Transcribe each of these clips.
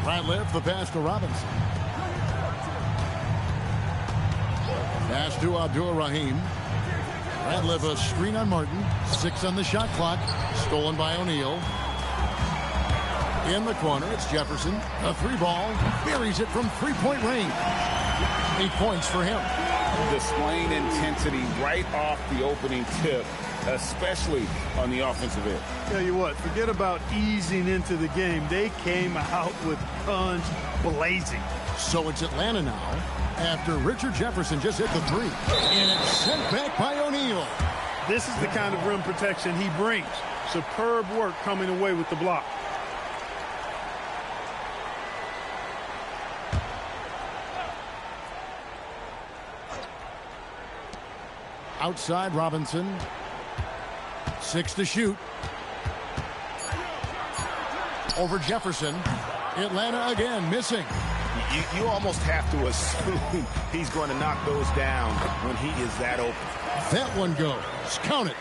Ratliff, the pass to Robinson. Pass to Abdur-Rahim. Ratliff a screen on Martin. 6 on the shot clock. Stolen by O'Neal. In the corner, it's Jefferson. A 3-ball. Buries it from 3-point range. 8 points for him. Displaying intensity right off the opening tip, especially on the offensive end. Tell you what, forget about easing into the game. They came out with guns blazing. So it's Atlanta now after Richard Jefferson just hit the 3. And it's sent back by O'Neal. This is the kind of rim protection he brings. Superb work coming away with the block. Outside Robinson. 6 to shoot. Over Jefferson. Atlanta again missing. You almost have to assume he's going to knock those down when he is that open. That one goes. Count it.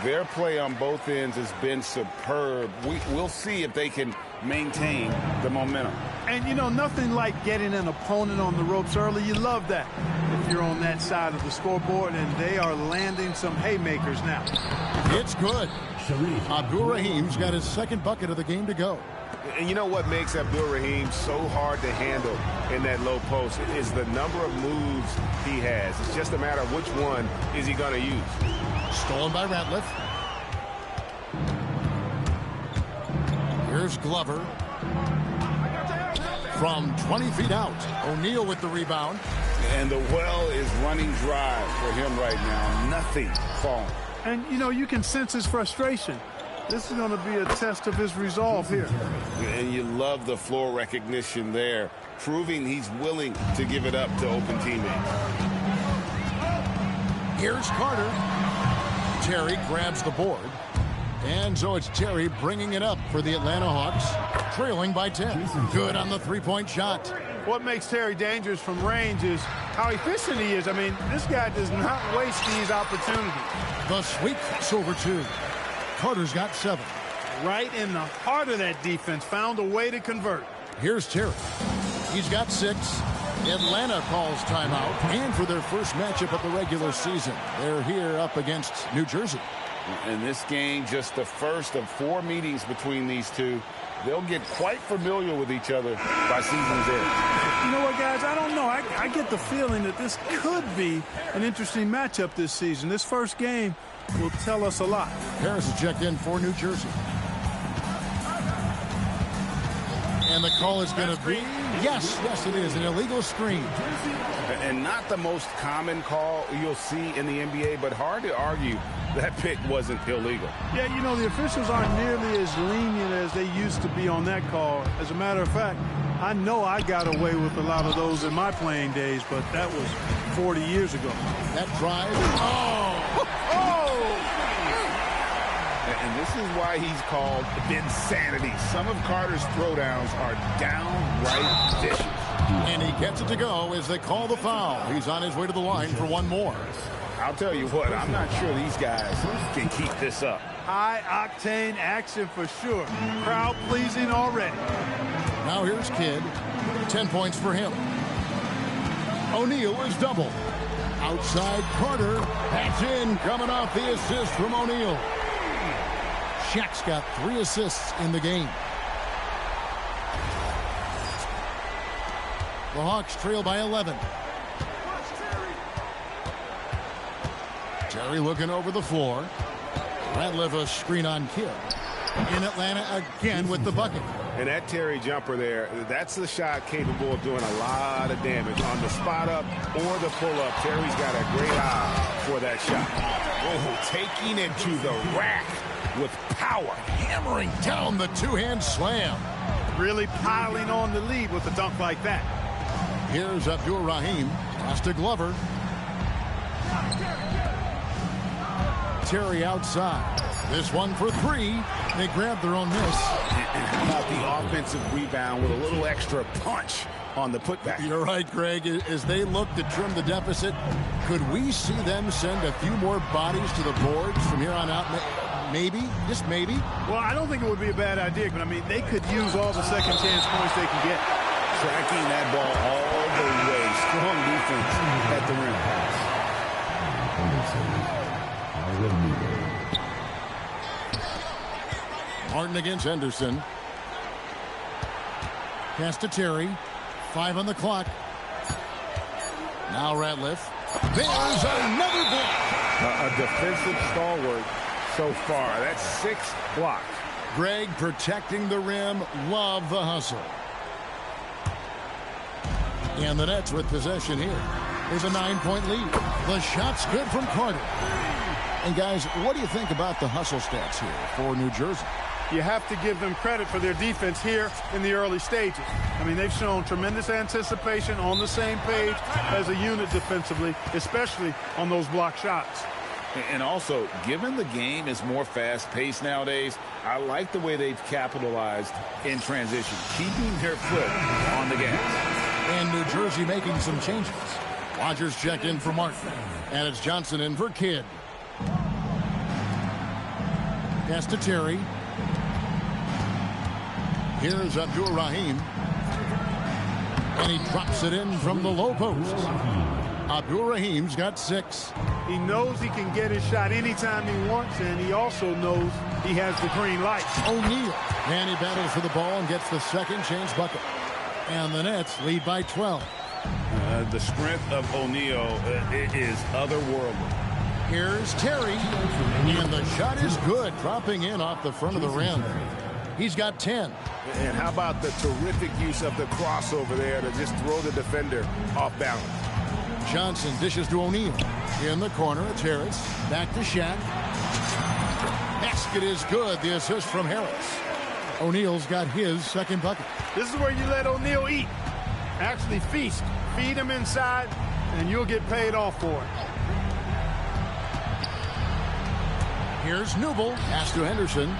Their play on both ends has been superb. We'll see if they can maintain the momentum. And, you know, nothing like getting an opponent on the ropes early. You love that if you're on that side of the scoreboard, and they are landing some haymakers now. It's good. Abdur-Rahim's got his second bucket of the game to go. And you know what makes Abdur-Rahim so hard to handle in that low post is the number of moves he has. It's just a matter of which one is he going to use. Stolen by Ratliff. Here's Glover. From 20 feet out. O'Neal with the rebound. And the well is running dry for him right now. Nothing falling. And, you know, you can sense his frustration. This is going to be a test of his resolve here. And you love the floor recognition there, proving he's willing to give it up to open teammates. Here's Carter. Terry grabs the board. And so it's Terry bringing it up for the Atlanta Hawks, trailing by 10. Good on the 3-point shot. What makes Terry dangerous from range is how efficient he is. I mean, this guy does not waste these opportunities. The sweep, Silver 2. Carter's got 7. Right in the heart of that defense, found a way to convert. Here's Terry. He's got 6. Atlanta calls timeout. And for their first matchup of the regular season, they're here up against New Jersey. In this game, just the first of 4 meetings between these two. They'll get quite familiar with each other by season's end. You know what, guys? I don't know. I get the feeling that this could be an interesting matchup this season. This first game will tell us a lot. Harris is checked in for New Jersey. And the call is going to be, yes, it is, an illegal screen. And not the most common call you'll see in the NBA, but hard to argue that pick wasn't illegal. Yeah, you know, the officials aren't nearly as lenient as they used to be on that call. As a matter of fact, I know I got away with a lot of those in my playing days, but that was 40 years ago. That drive. Oh! And this is why he's called Vinsanity. Some of Carter's throwdowns are downright vicious. And he gets it to go as they call the foul. He's on his way to the line for one more. I'll tell you what, I'm not sure these guys can keep this up. High-octane action for sure. Crowd-pleasing already. Now here's Kidd. 10 points for him. O'Neal is double. Outside Carter. That's in. Coming off the assist from O'Neal. Shaq's got 3 assists in the game. The Hawks trail by 11. Terry looking over the floor. Ratliff a screen on Kidd. In Atlanta again with the bucket. And that Terry jumper there, that's the shot capable of doing a lot of damage on the spot up or the pull up. Terry's got a great eye for that shot. Oh, taking it to the rack with power. Hammering down the two-hand slam. Really piling on the lead with a dunk like that. Here's Abdur-Rahim. Pass to Glover. Terry outside. This one for 3. They grab their own miss. And how about the offensive rebound with a little extra punch on the putback? You're right, Greg. As they look to trim the deficit, could we see them send a few more bodies to the boards from here on out? Maybe, just maybe. Well, I don't think it would be a bad idea, but I mean, they could use all the second chance points they can get. Tracking that ball all the way. Strong defense at the rim. Martin against Henderson. Pass to Terry. 5 on the clock. Now Ratliff. There's another block. A defensive stalwart so far. That's 6 blocks. Greg protecting the rim. Love the hustle. And the Nets with possession here. There's a 9-point lead. The shot's good from Carter. And guys, what do you think about the hustle stats here for New Jersey? You have to give them credit for their defense here in the early stages. I mean, they've shown tremendous anticipation, on the same page as a unit defensively, especially on those block shots. And also, given the game is more fast-paced nowadays, I like the way they've capitalized in transition, keeping their foot on the gas. And New Jersey making some changes. Rodgers checked in for Martin. And it's Johnson in for Kidd. Pass to Terry. Here's Abdur-Rahim. And he drops it in from the low post. Abdur-Rahim's got 6. He knows he can get his shot anytime he wants, and he also knows he has the green light. O'Neal. And he battles for the ball and gets the second chance bucket. And the Nets lead by 12. The strength of O'Neal is otherworldly. Here's Terry. And the shot is good, dropping in off the front of the rim. He's got 10. And how about the terrific use of the crossover there to just throw the defender off balance. Johnson dishes to O'Neal. In the corner, it's Harris. Back to Shaq. Basket is good. The assist from Harris. O'Neal's got his second bucket. This is where you let O'Neal eat. Actually feast. Feed him inside, and you'll get paid off for it. Here's Newble. Pass to Henderson.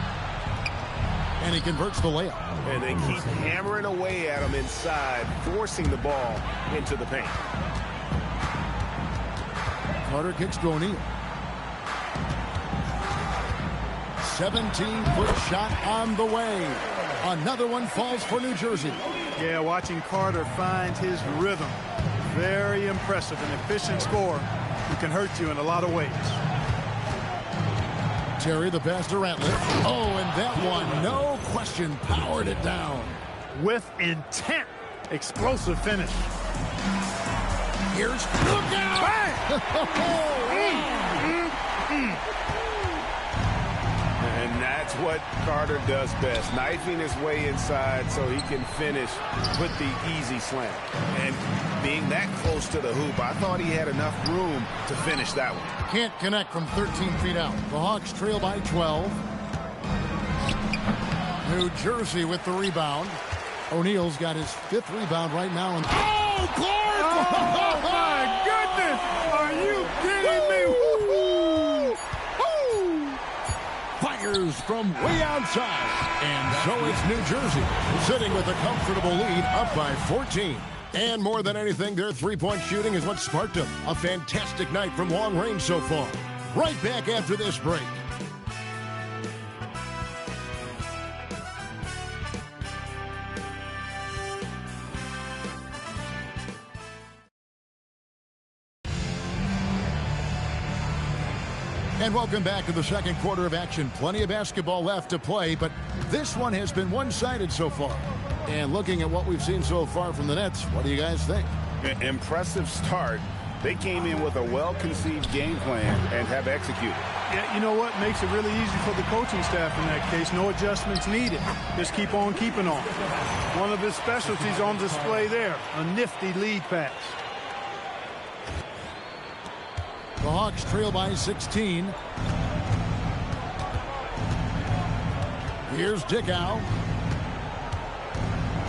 And he converts the layup. And they keep hammering away at him inside, forcing the ball into the paint. Carter kicks to O'Neal. 17-foot shot on the way. Another one falls for New Jersey. Yeah, watching Carter find his rhythm. Very impressive. An efficient scorer who can hurt you in a lot of ways. Terry, the pass to Ratliff. Oh, and that one, no question, powered it down. With intent. Explosive finish. Here's look out! And that's what Carter does best, knifing his way inside so he can finish with the easy slam. And being that close to the hoop, I thought he had enough room to finish that one. Can't connect from 13 feet out. The Hawks trail by 12. New Jersey with the rebound. O'Neal's got his 5th rebound right now. And oh, Clark! Oh, my goodness! Are you kidding me? Fires from way outside. And so it's New Jersey sitting with a comfortable lead up by 14. And more than anything, their three-point shooting is what sparked them. A fantastic night from long range so far. Right back after this break. And welcome back to the second quarter of action. Plenty of basketball left to play, but this one has been one-sided so far. And looking at what we've seen so far from the Nets, what do you guys think? Impressive start. They came in with a well-conceived game plan and have executed. Yeah, you know what? Makes it really easy for the coaching staff in that case. No adjustments needed. Just keep on keeping on. One of his specialties on display there. A nifty lead pass. The Hawks trail by 16. Here's Dickow.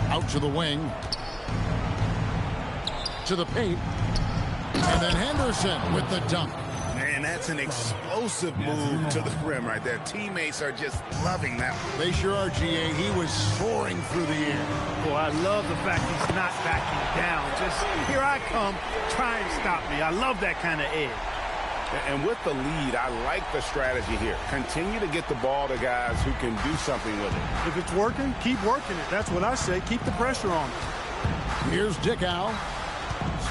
Out to the wing. To the paint. And then Henderson with the dunk. Man, that's an explosive move to the rim right there. Teammates are just loving that one. They sure are, GA. He was soaring through the air. Boy, I love the fact he's not backing down. Just, here I come, try and stop me. I love that kind of edge. And with the lead, I like the strategy here. Continue to get the ball to guys who can do something with it. If it's working, keep working it. That's what I say. Keep the pressure on it. Here's Dickow,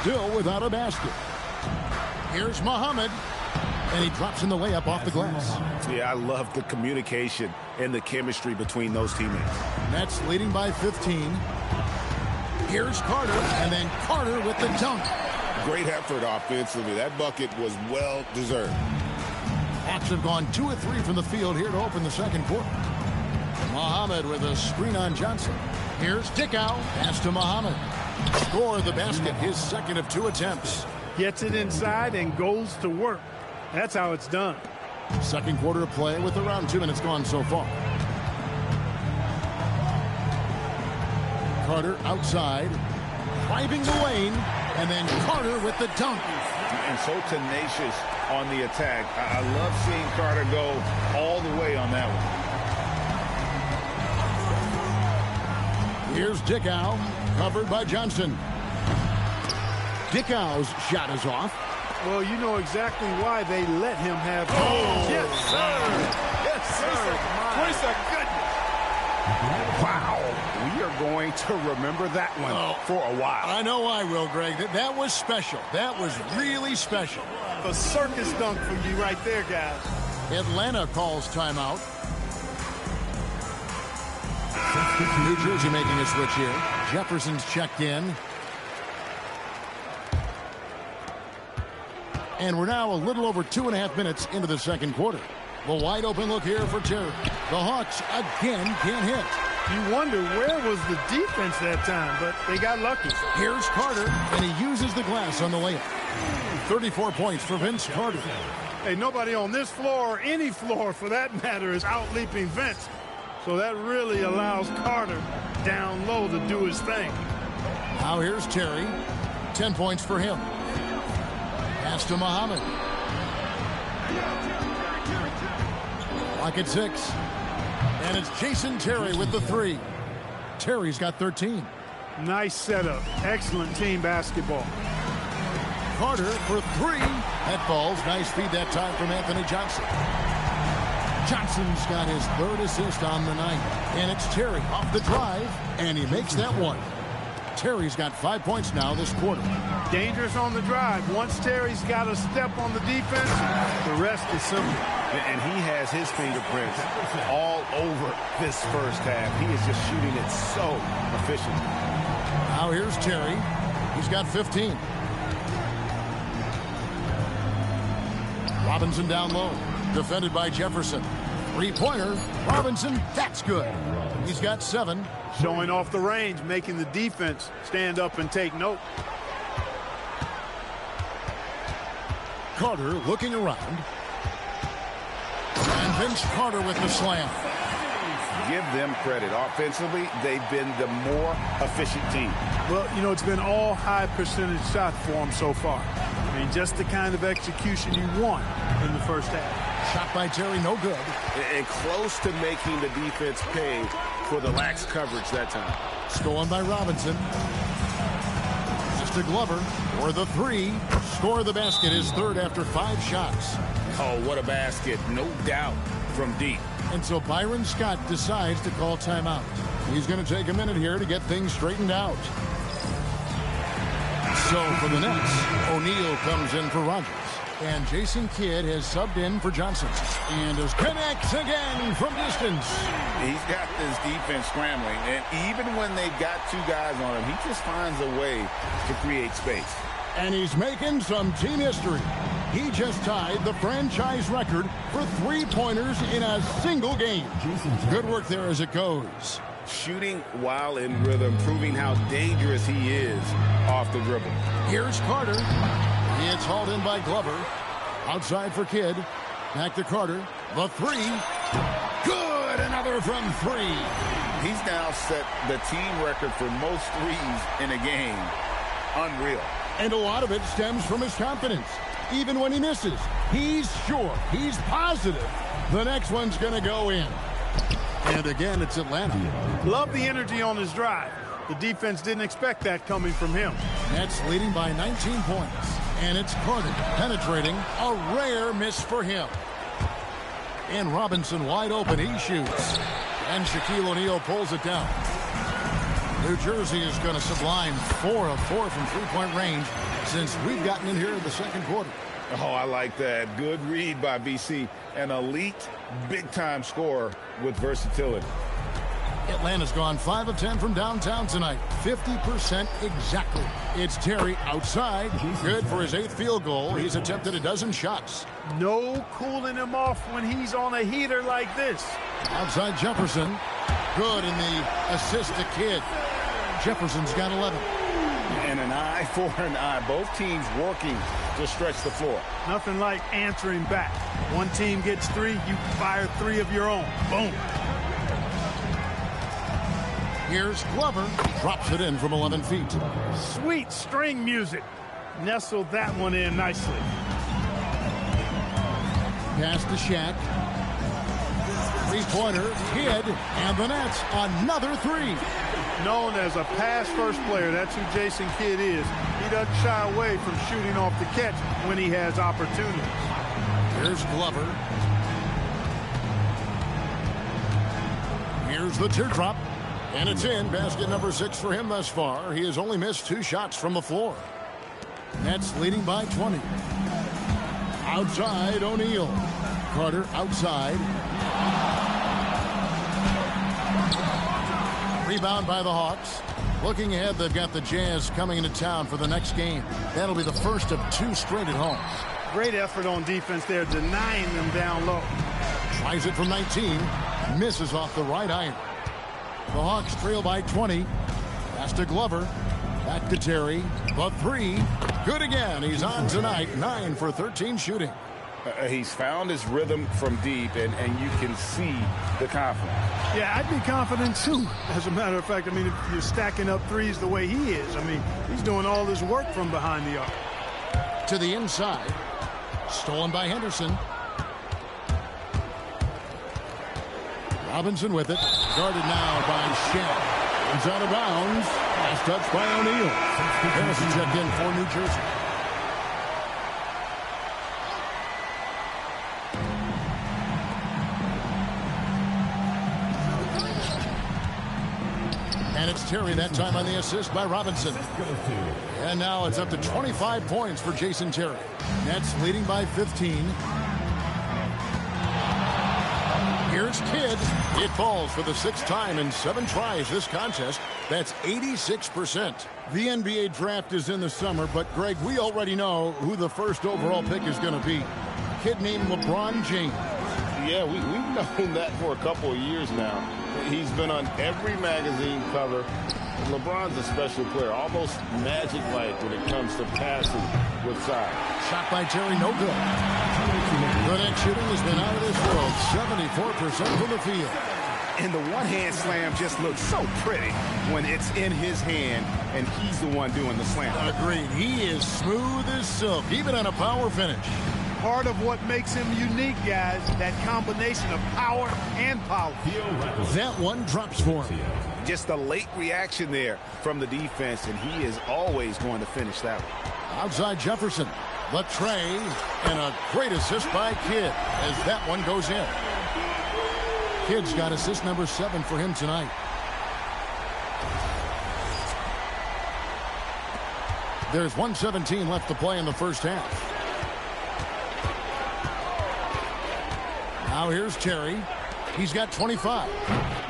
still without a basket. Here's Muhammad, and he drops in the layup off the glass. Yeah, I love the communication and the chemistry between those teammates. Nets leading by 15. Here's Carter, and then Carter with the dunk. Great effort offensively. That bucket was well deserved. Hawks have gone 2 of 3 from the field here to open the second quarter. Muhammad with a screen on Johnson. Here's Dickow. Pass to Muhammad. Score the basket, his second of 2 attempts. Gets it inside and goes to work. That's how it's done. Second quarter of play with around 2 minutes gone so far. Carter outside, driving the lane, and then Carter with the dunk. And so tenacious on the attack. I love seeing Carter go all the way on that one. Here's Dickow, covered by Johnson. Dickow's shot is off. Well, you know exactly why they let him have. Oh, yes, sir. Yes, sir. Voice of goodness. Wow. We are going to remember that one for a while. I know I will, Greg. That was special. That was really special. A circus dunk from you right there, guys. Atlanta calls timeout. New Jersey making a switch here. Jefferson's checked in. And we're now a little over 2.5 minutes into the second quarter. The wide open look here for Terry. The Hawks again can't hit. You wonder where was the defense that time, but they got lucky. Here's Carter, and he uses the glass on the layup. 34 points for Vince Carter. Hey, nobody on this floor or any floor for that matter is out-leaping Vince. So that really allows Carter down low to do his thing. Now here's Terry. 10 points for him. Pass to Muhammad. Clock at 6. And it's Jason Terry with the 3. Terry's got 13. Nice setup. Excellent team basketball. Carter for 3. That falls. Nice feed that time from Anthony Johnson. Johnson's got his 3rd assist on the night. And it's Terry off the drive. And he makes that one. Terry's got 5 points now this quarter. Dangerous on the drive. Once Terry's got a step on the defense, the rest is simple. And he has his fingerprints all over this first half. He is just shooting it so efficient. Now here's Terry. He's got 15. Robinson down low. Defended by Jefferson. 3-pointer. Robinson, that's good. He's got 7. Showing off the range, making the defense stand up and take note. Carter looking around. And Vince Carter with the slam. Give them credit. Offensively, they've been the more efficient team. Well, you know, it's been all high percentage shots for them so far. I mean, just the kind of execution you want in the first half. Shot by Terry, no good. And close to making the defense pay for the lax coverage that time. Stolen by Robinson. Just to Glover for the 3. Score the basket, his 3rd after 5 shots. Oh, what a basket. No doubt from deep. And so Byron Scott decides to call timeout. He's going to take a minute here to get things straightened out. So for the Nets, O'Neal comes in for Rogers. And Jason Kidd has subbed in for Johnson. And connects again from distance. He's got this defense scrambling. And even when they've got 2 guys on him, he just finds a way to create space. And he's making some team history. He just tied the franchise record for 3-pointers in a single game. Good work there as it goes. Shooting while in rhythm, proving how dangerous he is off the dribble. Here's Carter. It's hauled in by Glover. Outside for Kidd. Back to Carter. The 3. Good. Another from 3. He's now set the team record for most threes in a game. Unreal. And a lot of it stems from his confidence. Even when he misses, he's sure, he's positive the next one's going to go in. And again, it's Atlanta. Love the energy on his drive. The defense didn't expect that coming from him. Nets leading by 19 points. And it's Carter penetrating. A rare miss for him. And Robinson wide open. He shoots. And Shaquille O'Neal pulls it down. New Jersey is going to sublime 4 of 4 from three-point range since we've gotten in here in the second quarter. Oh, I like that. Good read by BC. An elite, big-time scorer with versatility. Atlanta's gone 5 of 10 from downtown tonight. 50% exactly. It's Terry outside. Good for his 8th field goal. He's attempted a dozen shots. No cooling him off when he's on a heater like this. Outside Jefferson. Good in the assist to Kidd. Jefferson's got 11. And an eye for an eye. Both teams working to stretch the floor. Nothing like answering back. One team gets 3, you fire 3 of your own. Boom. Here's Glover. Drops it in from 11 feet. Sweet string music. Nestled that one in nicely. Pass to Shaq. Three-pointer. Kidd. And the Nets. Another 3. Known as a pass-first player, that's who Jason Kidd is. He doesn't shy away from shooting off the catch when he has opportunities. Here's Glover. Here's the teardrop. And it's in. Basket number 6 for him thus far. He has only missed 2 shots from the floor. Nets leading by 20. Outside, O'Neal. Carter outside. Rebound by the Hawks. Looking ahead, they've got the Jazz coming into town for the next game. That'll be the first of 2 straight at home. Great effort on defense there, denying them down low. Tries it from 19. Misses off the right iron. The Hawks trail by 20. Pass to Glover. Back to Terry. The 3. Good again. He's on tonight. 9 for 13 shooting. He's found his rhythm from deep, and you can see the confidence. Yeah, I'd be confident too. As a matter of fact, I mean, if you're stacking up threes the way he is, I mean, he's doing all his work from behind the arc. To the inside. Stolen by Henderson. Robinson with it. Guarded now by Shaq. It's out of bounds. Last touch by O'Neal. Harrison checked in for New Jersey. And it's Terry that time on the assist by Robinson. And now it's up to 25 points for Jason Terry. Nets leading by 15. Here's Kidd. It falls for the 6th time in 7 tries this contest. That's 86%. The NBA draft is in the summer, but Greg, we already know who the first overall pick is going to be. A kid named LeBron James. Yeah, we've known that for a couple of years now. He's been on every magazine cover. LeBron's a special player, almost magic-like when it comes to passing with size. Shot by Terry, no good. Good shooting has been out of this world. 74% from the field. And the one-hand slam just looks so pretty when it's in his hand, and he's the one doing the slam. Agreed. He is smooth as silk, even on a power finish. Part of what makes him unique, guys, that combination of power and power. That one drops for him. Just a late reaction there from the defense, and he is always going to finish that one. Outside Jefferson. The tray, and a great assist by Kidd as that one goes in. Kidd's got assist number 7 for him tonight. There's 1:17 left to play in the first half. Now here's Terry. He's got 25.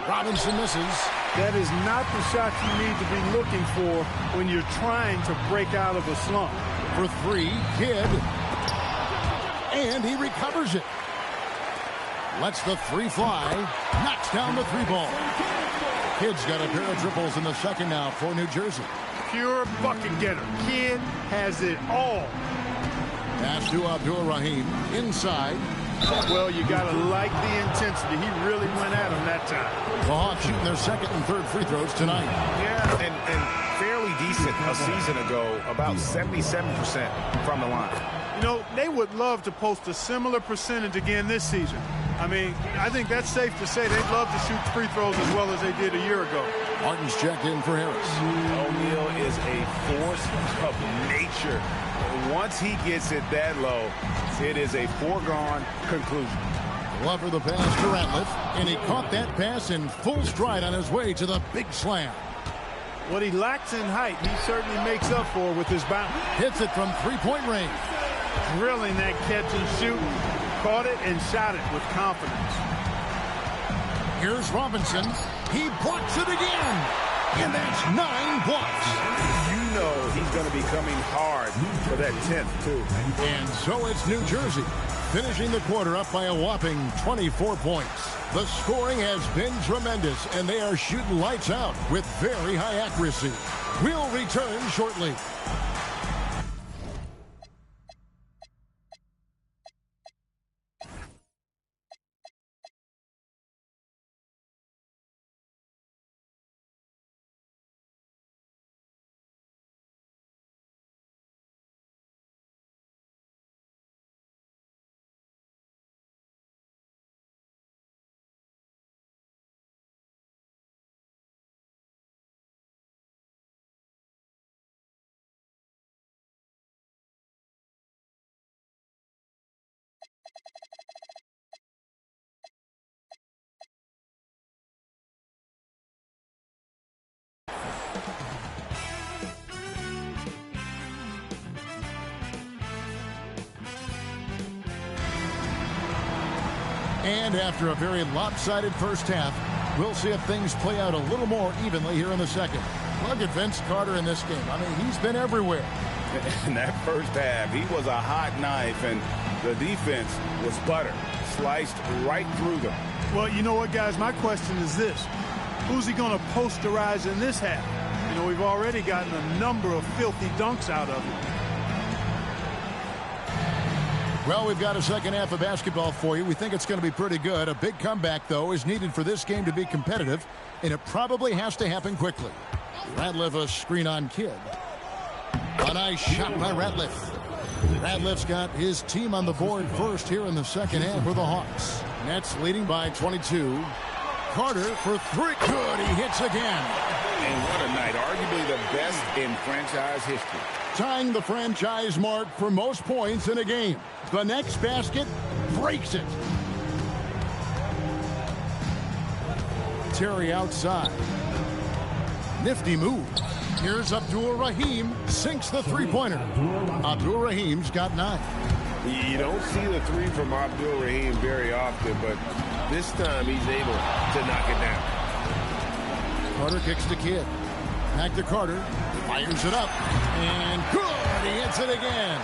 Robinson misses. That is not the shot you need to be looking for when you're trying to break out of a slump. For 3, Kidd. And he recovers it. Lets the 3 fly. Knocks down the 3 ball. Kidd's got a pair of triples in the second now for New Jersey. Pure bucket getter. Kidd has it all. Pass to Abdur-Rahim. Inside. Well, you got to like the intensity. He really went at him that time. The Hawks shooting their 2nd and 3rd free throws tonight. Yeah, and fairly decent a season ago, about 77% from the line. You know, they would love to post a similar percentage again this season. I mean, I think that's safe to say they'd love to shoot free throws as well as they did a year ago. Martin's checked in for Harris. O'Neal is a force of nature. Once he gets it that low, it is a foregone conclusion. Glover the pass to Ratliff, and he caught that pass in full stride on his way to the big slam. What he lacks in height, he certainly makes up for with his bounce. Hits it from three-point range. Drilling that catch and shoot. Caught it and shot it with confidence. Here's Robinson. He blocks it again. And that's 9 blocks. You know he's going to be coming hard for that 10th, too. And so it's New Jersey, finishing the quarter up by a whopping 24 points. The scoring has been tremendous, and they are shooting lights out with very high accuracy. We'll return shortly. And after a very lopsided first half, we'll see if things play out a little more evenly here in the second. Look at Vince Carter in this game. I mean, he's been everywhere. In that first half, he was a hot knife, and the defense was butter, sliced right through them. Well, you know what, guys? My question is this. Who's he going to posterize in this half? You know, we've already gotten a number of filthy dunks out of him. Well, we've got a second half of basketball for you. We think it's going to be pretty good. A big comeback, though, is needed for this game to be competitive, and it probably has to happen quickly. Ratliff a screen on Kidd. A nice shot by Ratliff. Ratliff's got his team on the board first here in the second half for the Hawks. Nets leading by 22. Carter for three. Good, he hits again. And what a night. Arguably the best in franchise history. Tying the franchise mark for most points in a game. The next basket breaks it. Terry outside. Nifty move. Here's Abdur-Rahim. Sinks the three-pointer. Abdur-Rahim's got 9. You don't see the three from Abdur-Rahim very often, but this time he's able to knock it down. Carter kicks to Kidd. Back to Carter. Fires it up. And good! He hits it again.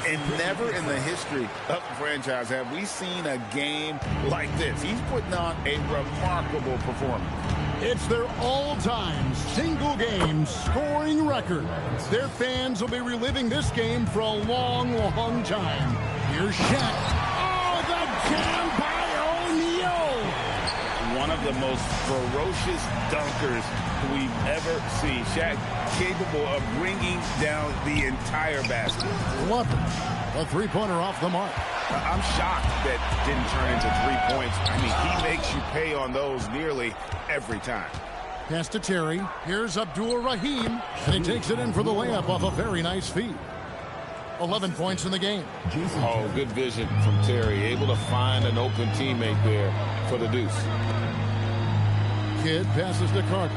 And never in the history of the franchise have we seen a game like this. He's putting on a remarkable performance. It's their all-time single-game scoring record. Their fans will be reliving this game for a long, long time. Here's Shaq. Oh, the jam by O'Neal! One of the most ferocious dunkers we've ever seen. Shaq capable of bringing down the entire basket. Love it. A three-pointer off the mark. I'm shocked that didn't turn into 3 points. I mean, he makes you pay on those nearly every time. Pass to Terry. Here's Abdur-Rahim. And he takes it in for the layup off a very nice feed. 11 points in the game. Oh, good vision from Terry. Able to find an open teammate there for the deuce. Kidd passes to Carter.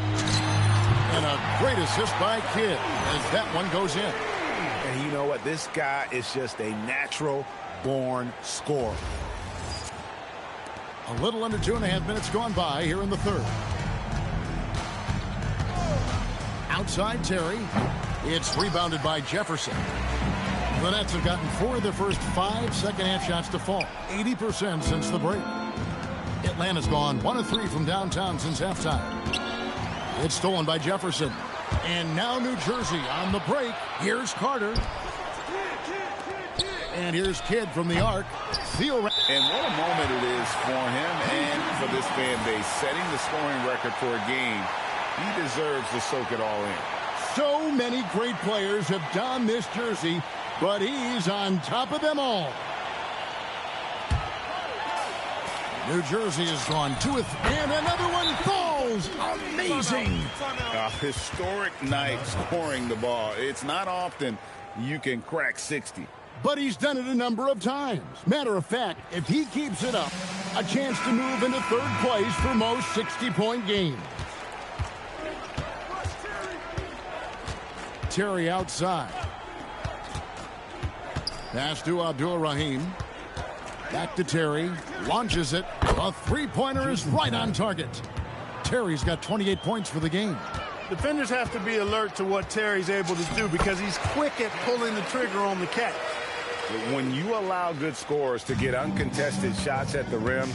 And a great assist by Kidd as that one goes in. And you know what? This guy is just a natural-born scorer. A little under 2.5 minutes gone by here in the third. Outside Terry. It's rebounded by Jefferson. The Nets have gotten 4 of their first 5 second-half shots to fall. 80% since the break. Atlanta's gone 1 of 3 from downtown since halftime. It's stolen by Jefferson. And now New Jersey on the break. Here's Carter. And here's Kidd from the arc. And what a moment it is for him and for this fan base. Setting the scoring record for a game. He deserves to soak it all in. So many great players have donned this jersey, but he's on top of them all. New Jersey has gone to it, and another one falls. Amazing. A historic night scoring the ball. It's not often you can crack 60. But he's done it a number of times. Matter of fact, if he keeps it up, a chance to move into third place for most 60-point games. Terry outside. Pass to Abdur-Rahim. Back to Terry. Launches it. A three-pointer is right on target. Terry's got 28 points for the game. Defenders have to be alert to what Terry's able to do because he's quick at pulling the trigger on the catch. When you allow good scorers to get uncontested shots at the rim,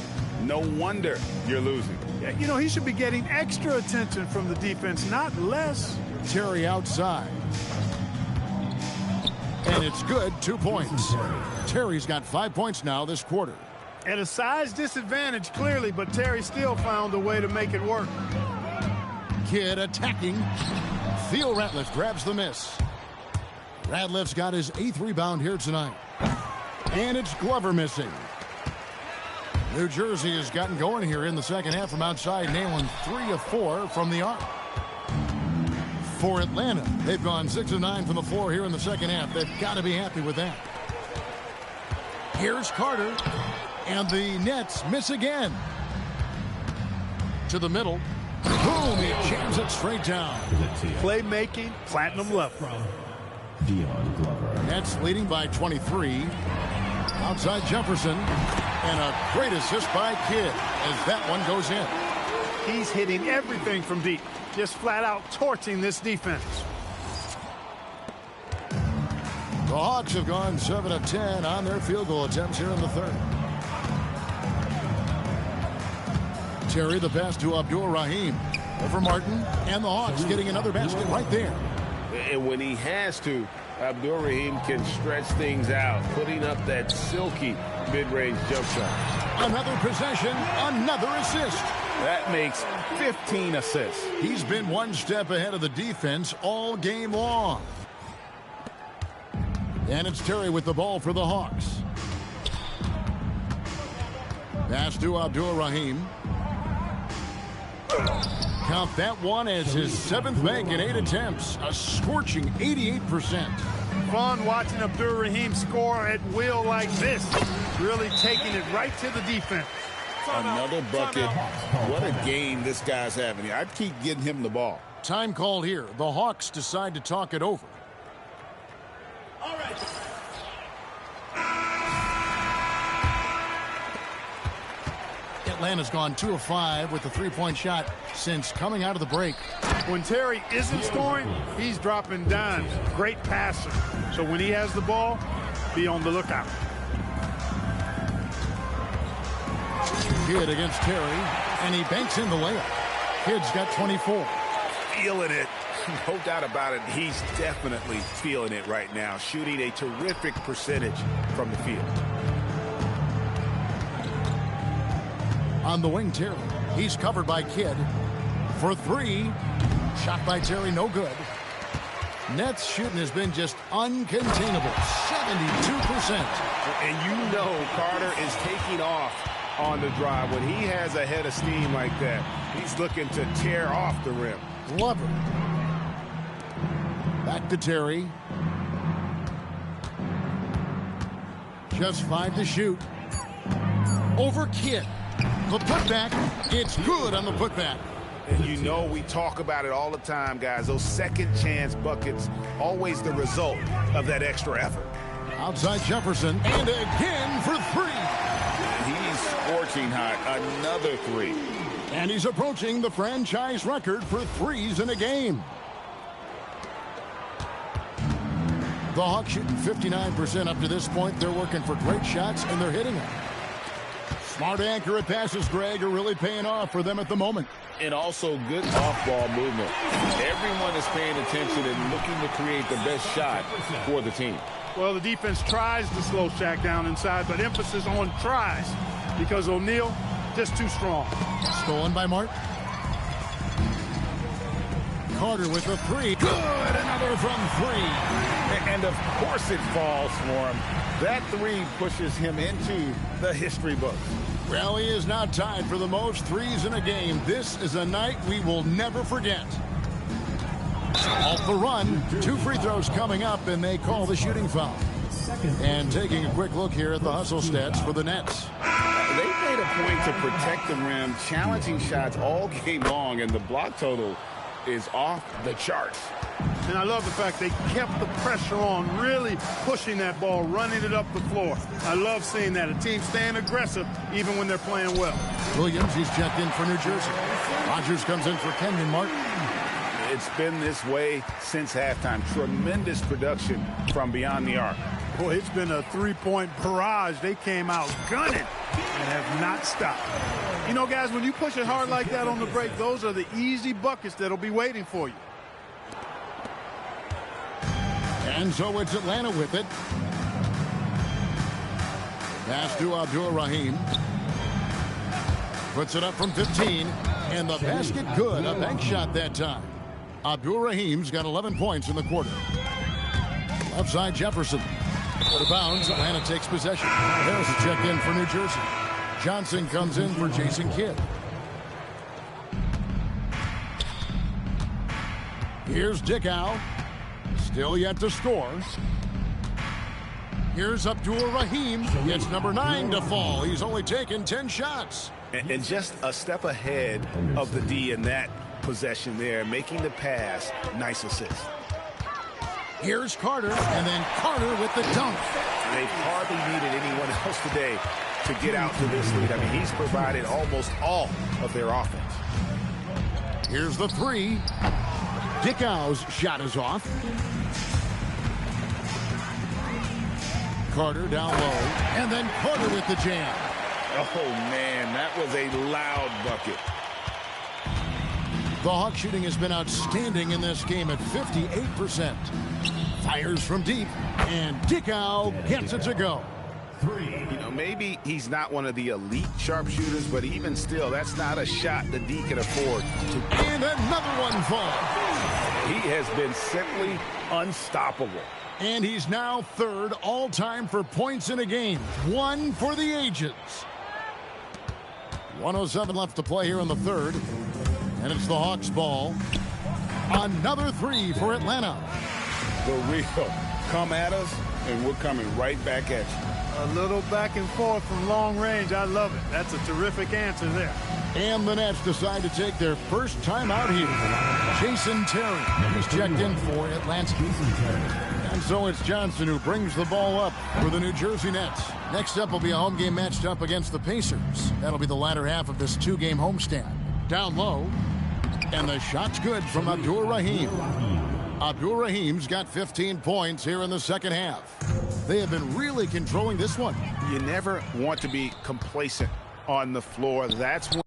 no wonder you're losing. You know, he should be getting extra attention from the defense, not less. Terry outside. And it's good, 2 points. Terry's got 5 points now this quarter. At a size disadvantage, clearly, but Terry still found a way to make it work. Kidd attacking. Theo Ratliff grabs the miss. Ratliff's got his 8th rebound here tonight. And it's Glover missing. New Jersey has gotten going here in the second half from outside, nailing 3 of 4 from the arc. For Atlanta, they've gone 6 of 9 from the floor here in the second half. They've got to be happy with that. Here's Carter. And the Nets miss again. To the middle. Boom! He jams it straight down. Playmaking, platinum level. Nets leading by 23. Outside Jefferson. And a great assist by Kidd as that one goes in. He's hitting everything from deep. Just flat out torching this defense. The Hawks have gone 7 of 10 on their field goal attempts here in the third. Terry the pass to Abdur-Rahim. Over Martin. And the Hawks getting another basket right there. And when he has to, Abdur-Rahim can stretch things out, putting up that silky mid-range jump shot. Another possession, another assist. That makes 15 assists. He's been one step ahead of the defense all game long. And it's Terry with the ball for the Hawks. Pass to Abdur-Rahim. Count that one as his 7th make in 8 attempts. A scorching 88%. Fun watching Abdur-Rahim score at will like this. Really taking it right to the defense. Another bucket. What a game this guy's having here. I keep getting him the ball. Time call here. The Hawks decide to talk it over. All right. Atlanta's gone 2 of 5 with the 3-point shot since coming out of the break. When Terry isn't scoring, he's dropping dimes. Great passer. So when he has the ball, be on the lookout. Kidd against Terry, and he banks in the layup. Kidd's got 24. Feeling it. No doubt about it. He's definitely feeling it right now. Shooting a terrific percentage from the field. On the wing, Terry. He's covered by Kidd. For 3. Shot by Terry, no good. Nets shooting has been just uncontainable. 72%. And you know Carter is taking off on the drive. When he has a head of steam like that, he's looking to tear off the rim. Glover. Back to Terry. Just 5 to shoot. Over Kidd. The putback, it's good on the putback. And you know we talk about it all the time, guys. Those second chance buckets, always the result of that extra effort. Outside Jefferson, and again for 3. He's scorching hot. Another 3. And he's approaching the franchise record for 3s in a game. The Hawks shooting 59% up to this point. They're working for great shots, and they're hitting them. Smart, accurate passes, Greg, are really paying off for them at the moment. And also good off-ball movement. Everyone is paying attention and looking to create the best shot for the team. Well, the defense tries to slow Shaq down inside, but emphasis on tries because O'Neal just too strong. Stolen by Martin. Carter with a 3. Good! Another from 3. And of course it falls for him. That 3 pushes him into the history book. Well, he is now tied for the most threes in a game. This is a night we will never forget. Off the run, 2 free throws coming up, and they call the shooting foul. And taking a quick look here at the hustle stats for the Nets. They made a point to protect the rim, challenging shots all game long, and the block total is off the charts. And I love the fact they kept the pressure on, really pushing that ball, running it up the floor. I love seeing that. A team staying aggressive even when they're playing well. Williams, he's checked in for New Jersey. Rogers comes in for Kenyon Martin. It's been this way since halftime. Tremendous production from beyond the arc. Boy, it's been a three-point barrage. They came out gunning and have not stopped. You know, guys, when you push it hard like that on the break, those are the easy buckets that'll be waiting for you. And so it's Atlanta with it. Pass to Abdur-Rahim. Puts it up from 15. And the basket good. A bank shot that time. Abdur-Rahim's got 11 points in the quarter. Left side, Jefferson. Out of bounds, Atlanta takes possession. Harris is checked in for New Jersey. Johnson comes in for Jason Kidd. Here's Dickau. Still yet to score. Here's Abdur-Rahim. It's number 9 to fall. He's only taken 10 shots. And just a step ahead of the D in that possession there, making the pass. Nice assist. Here's Carter, and then Carter with the dunk. They've hardly needed anyone else today to get out to this lead. I mean, he's provided almost all of their offense. Here's the 3. Dickau's shot is off. Carter down low, and then Carter with the jam. Oh, man, that was a loud bucket. The Hawk shooting has been outstanding in this game at 58%. Fires from deep, and Dickau gets it to go. You know, maybe he's not one of the elite sharpshooters, but even still, that's not a shot the D can afford to. And another one falls. He has been simply unstoppable. And he's now 3rd all-time for points in a game. 1 for the ages. 1:07 left to play here in the 3rd. And it's the Hawks' ball. Another 3 for Atlanta. The real. Come at us, and we're coming right back at you. A little back and forth from long range. I love it. That's a terrific answer there. And the Nets decide to take their first time out here. Jason Terry is checked in for Atlanta. And so it's Johnson who brings the ball up for the New Jersey Nets. Next up will be a home game matched up against the Pacers. That'll be the latter half of this 2-game homestand. Down low, and the shot's good from Abdur-Rahim. Abdur-Rahim's got 15 points here in the second half. They have been really controlling this one. You never want to be complacent on the floor. That's when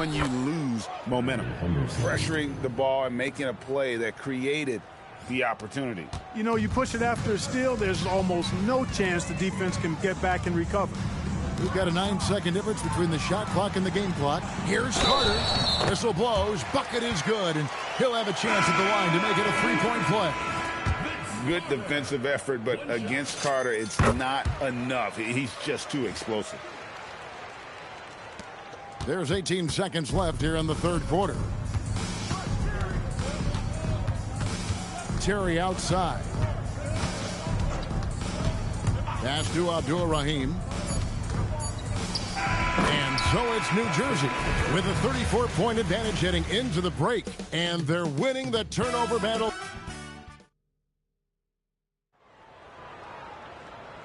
when you lose momentum. Pressuring the ball and making a play that created the opportunity. You know, you push it after a steal, there's almost no chance the defense can get back and recover. We've got a 9-second difference between the shot clock and the game clock. Here's Carter. Whistle blows. Bucket is good, and he'll have a chance at the line to make it a three-point play. Good defensive effort, but against Carter, it's not enough. He's just too explosive. There's 18 seconds left here in the third quarter. Terry outside. Pass to Abdur-Rahim. And so it's New Jersey with a 34-point advantage heading into the break. And they're winning the turnover battle.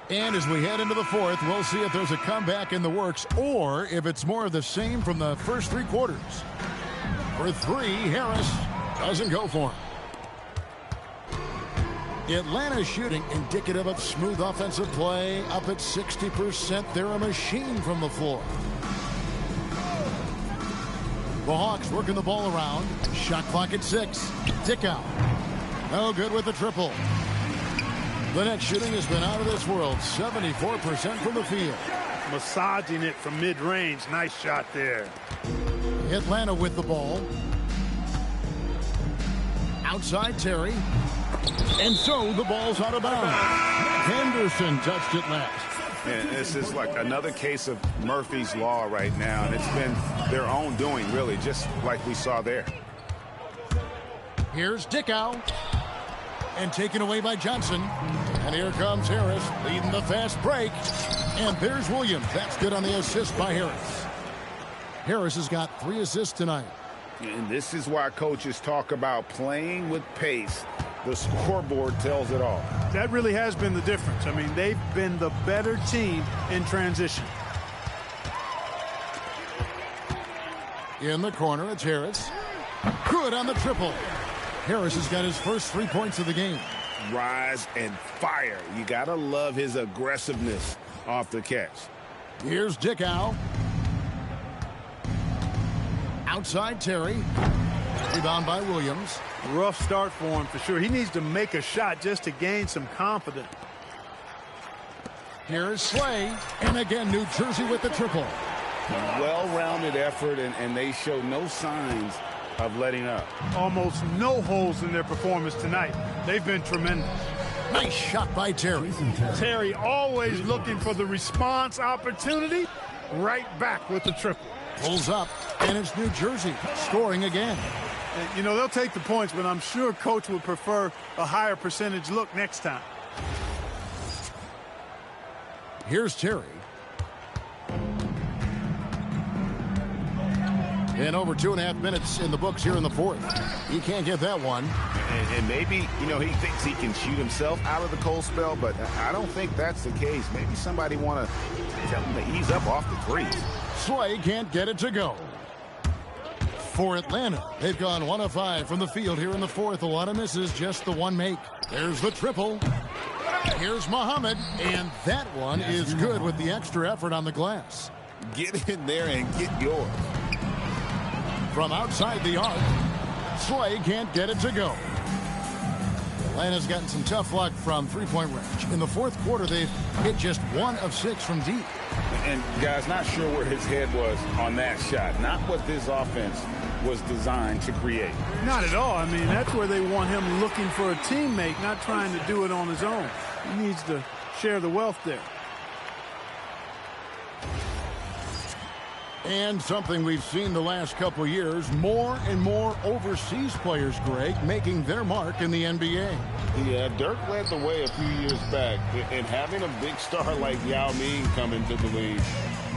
And as we head into the fourth, we'll see if there's a comeback in the works or if it's more of the same from the first three quarters. For three, Harris doesn't go for him. Atlanta shooting indicative of smooth offensive play, up at 60%. They're a machine from the floor. The Hawks working the ball around. Shot clock at 6. Dick out. No good with the triple. The net shooting has been out of this world. 74% from the field. Massaging it from mid-range. Nice shot there. Atlanta with the ball. Outside Terry. And so the ball's out of bounds. Henderson touched it last. And this is like another case of Murphy's Law right now. And it's been their own doing, really, just like we saw there. Here's Dickow. And taken away by Johnson. And here comes Harris leading the fast break. And there's Williams. That's good on the assist by Harris. Harris has got 3 assists tonight. And this is why coaches talk about playing with pace. The scoreboard tells it all. That really has been the difference. I mean, they've been the better team in transition. In the corner, it's Harris. Good on the triple. Harris has got his first 3 points of the game. Rise and fire. You got to love his aggressiveness off the catch. Here's Dickow. Outside Terry. Rebound by Williams. Rough start for him for sure. He needs to make a shot just to gain some confidence. Here's Slay. And again, New Jersey with the triple. Well-rounded effort, and they show no signs of letting up. Almost no holes in their performance tonight. They've been tremendous. Nice shot by Terry. Terry always looking for the response opportunity. Right back with the triple. Pulls up, and it's New Jersey scoring again. And, you know, they'll take the points, but I'm sure coach would prefer a higher percentage look next time. Here's Terry. And over 2.5 minutes in the books here in the fourth. He can't get that one. And maybe, you know, he thinks he can shoot himself out of the cold spell, but I don't think that's the case. Maybe somebody want to tell him to ease up off the threes. Slay can't get it to go. For Atlanta, they've gone 1 of 5 from the field here in the fourth. A lot of misses, just the one make. There's the triple. Here's Muhammad, and that one is good with the extra effort on the glass. Get in there and get yours. From outside the arc, Slay can't get it to go. Atlanta's gotten some tough luck from three-point range. In the fourth quarter, they've hit just 1 of 6 from deep. And, guys, not sure where his head was on that shot. Not what this offense was designed to create. Not at all. I mean, that's where they want him looking for a teammate, not trying to do it on his own. He needs to share the wealth there. And something we've seen the last couple years, more and more overseas players, Greg, making their mark in the NBA. Yeah, Dirk led the way a few years back, and having a big star like Yao Ming come into the league,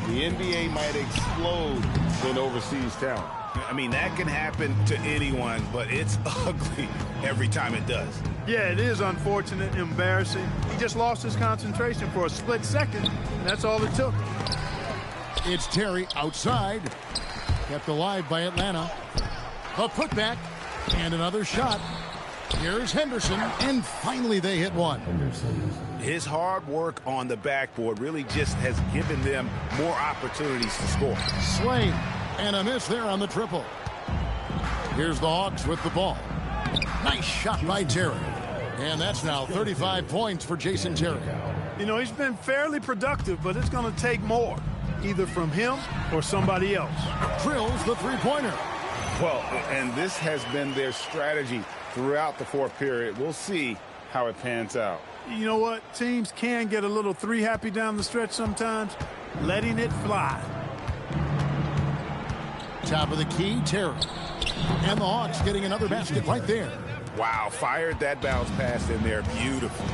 the NBA might explode in overseas talent. I mean, that can happen to anyone, but it's ugly every time it does. Yeah, it is unfortunate, embarrassing. He just lost his concentration for a split second, and that's all it took. It's Terry outside. Kept alive by Atlanta. A putback and another shot. Here's Henderson, and finally they hit one. His hard work on the backboard really just has given them more opportunities to score. Slay And a miss there on the triple. Here's the Hawks with the ball. Nice shot by Terry. And that's now 35 points for Jason Terry. You know, he's been fairly productive, but it's going to take more, either from him or somebody else. Drills the three-pointer. Well, and this has been their strategy throughout the fourth period. We'll see how it pans out. You know what? Teams can get a little three-happy down the stretch sometimes, letting it fly. Top of the key, Terry. And the Hawks getting another basket right there. Wow, fired that bounce pass in there. Beautiful.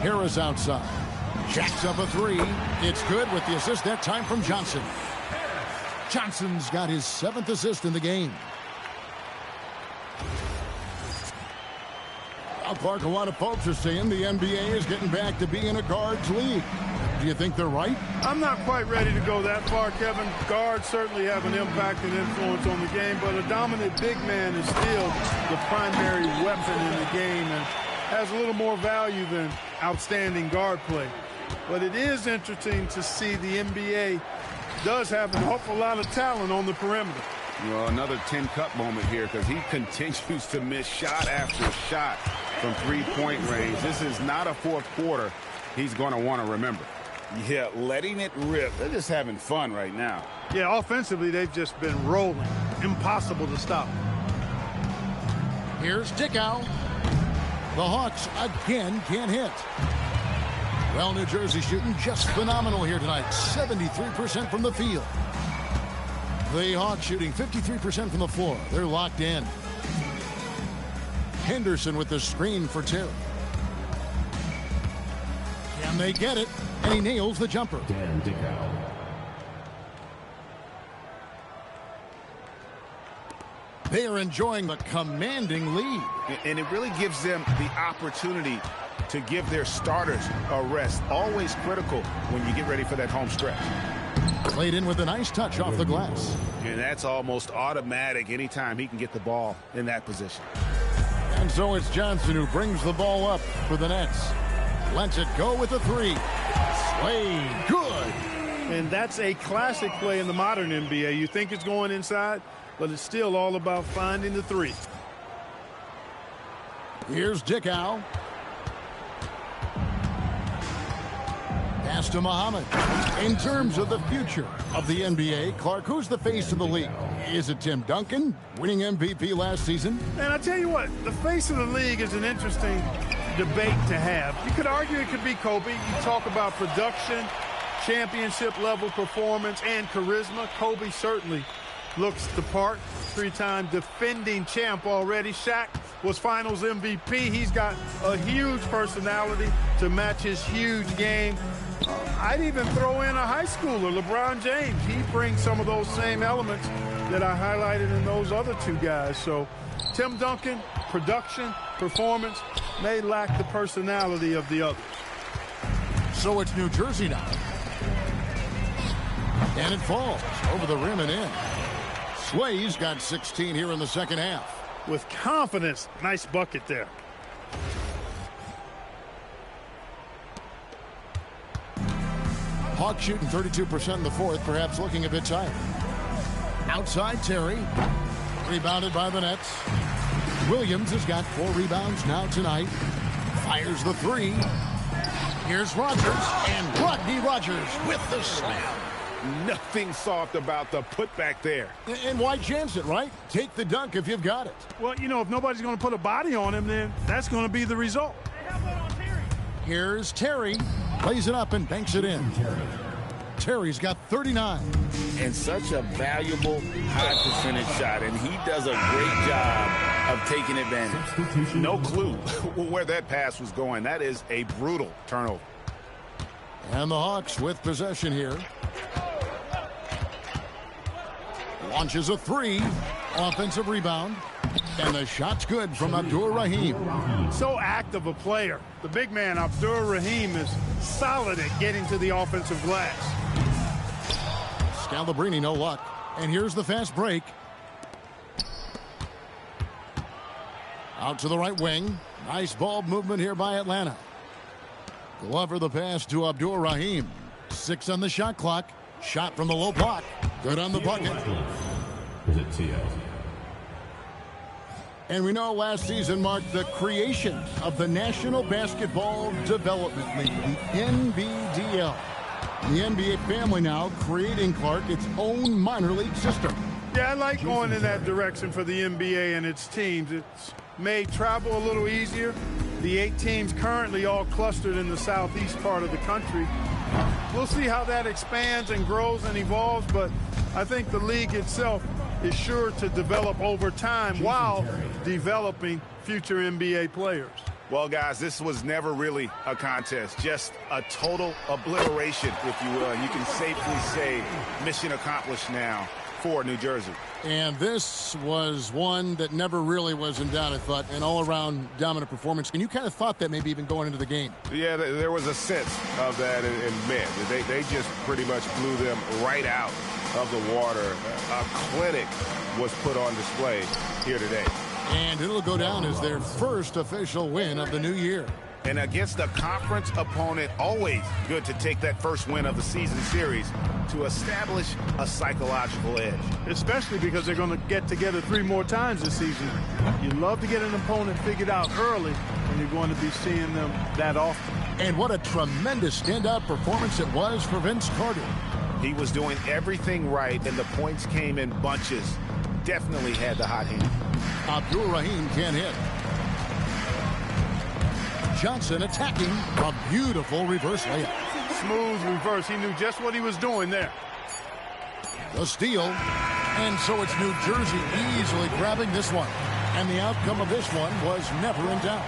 Harris outside. Jacks up a three. It's good with the assist that time from Johnson. Johnson's got his 7th assist in the game. Well, Clark, a lot of folks are saying the NBA is getting back to being a guards league. Do you think they're right? I'm not quite ready to go that far, Kevin. Guards certainly have an impact and influence on the game, but a dominant big man is still the primary weapon in the game and has a little more value than outstanding guard play. But it is interesting to see the NBA does have an awful lot of talent on the perimeter. Well, another 10-cup moment here because he continues to miss shot after shot from three-point range. This is not a fourth quarter he's going to want to remember. Yeah, letting it rip. They're just having fun right now. Yeah, offensively, they've just been rolling. Impossible to stop. Here's Dickow. The Hawks again can't hit. Well, New Jersey shooting just phenomenal here tonight. 73% from the field. The Hawks shooting 53% from the floor. They're locked in. Henderson with the screen for Terry. Can they get it? And he nails the jumper. Dan Dickow. They are enjoying the commanding lead. And it really gives them the opportunity to give their starters a rest. Always critical when you get ready for that home stretch. Played in with a nice touch off the glass. And that's almost automatic anytime he can get the ball in that position. And so it's Johnson who brings the ball up for the Nets. Lets it go with a three. Slade, good. And that's a classic play in the modern NBA. You think it's going inside, but it's still all about finding the three. Here's Dickow. Pass to Muhammad. In terms of the future of the NBA, Clark, who's the face of the league? Is it Tim Duncan, winning MVP last season? And I tell you what, the face of the league is an interesting debate to have. You could argue it could be Kobe. You talk about production, championship level performance, and charisma. Kobe certainly looks the part. Three-time defending champ already. Shaq was finals MVP. He's got a huge personality to match his huge game. I'd even throw in a high schooler, LeBron James. He brings some of those same elements that I highlighted in those other two guys. So Tim Duncan, production, performance, may lack the personality of the others. So it's New Jersey now. And it falls over the rim and in. Sway's got 16 here in the second half. With confidence, nice bucket there. Hawks shooting 32% in the fourth, perhaps looking a bit tired. Outside Terry. Rebounded by the Nets. Williams has got 4 rebounds now tonight. Fires the three. Here's Rogers, and Rodney Rogers with the slam. Nothing soft about the putback there. And why chance it, right? Take the dunk if you've got it. Well, you know, if nobody's going to put a body on him, then that's going to be the result. Here's Terry. Plays it up and banks it in. Terry's got 39. And such a valuable high percentage shot, and he does a great job of taking advantage. No clue where that pass was going. That is a brutal turnover. And the Hawks with possession here. Launches a three. Offensive rebound. And the shot's good from Abdur-Rahim. So active a player. The big man, Abdur-Rahim, is solid at getting to the offensive glass. Scalabrine, no luck. And here's the fast break. Out to the right wing. Nice ball movement here by Atlanta. Glover the pass to Abdur-Rahim. 6 on the shot clock. Shot from the low block. Good on the bucket. Visit TO. And we know last season marked the creation of the National Basketball Development League, the NBDL. The NBA family now creating, Clark, its own minor league system. Yeah, I like going in that direction for the NBA and its teams. It's made travel a little easier. The 8 teams currently all clustered in the southeast part of the country. We'll see how that expands and grows and evolves, but I think the league itself is sure to develop over time while developing future NBA players. Well, guys, this was never really a contest, just a total obliteration, if you will. You can safely say mission accomplished now for New Jersey. And this was one that never really was in doubt, I thought, an all-around dominant performance. And you kind of thought that maybe even going into the game. Yeah, there was a sense of that in men. They just pretty much blew them right out of the water. A clinic was put on display here today. And it'll go down as their first official win of the new year. And against a conference opponent, always good to take that first win of the season series to establish a psychological edge. Especially because they're going to get together 3 more times this season. You love to get an opponent figured out early, and you're going to be seeing them that often. And what a tremendous standout performance it was for Vince Carter. He was doing everything right, and the points came in bunches. Definitely had the hot hand. Abdul Rahim can't hit. Johnson attacking, a beautiful reverse layup. Smooth reverse. He knew just what he was doing there. The steal. And so it's New Jersey easily grabbing this one. And the outcome of this one was never in doubt.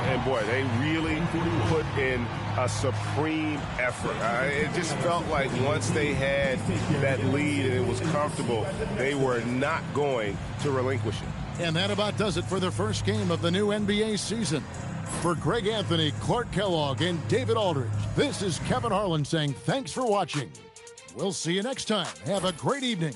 And boy, they really put in a supreme effort. It just felt like once they had that lead and it was comfortable, they were not going to relinquish it. And that about does it for the first game of the new NBA season. For Greg Anthony, Clark Kellogg, and David Aldridge, this is Kevin Harlan saying thanks for watching. We'll see you next time. Have a great evening.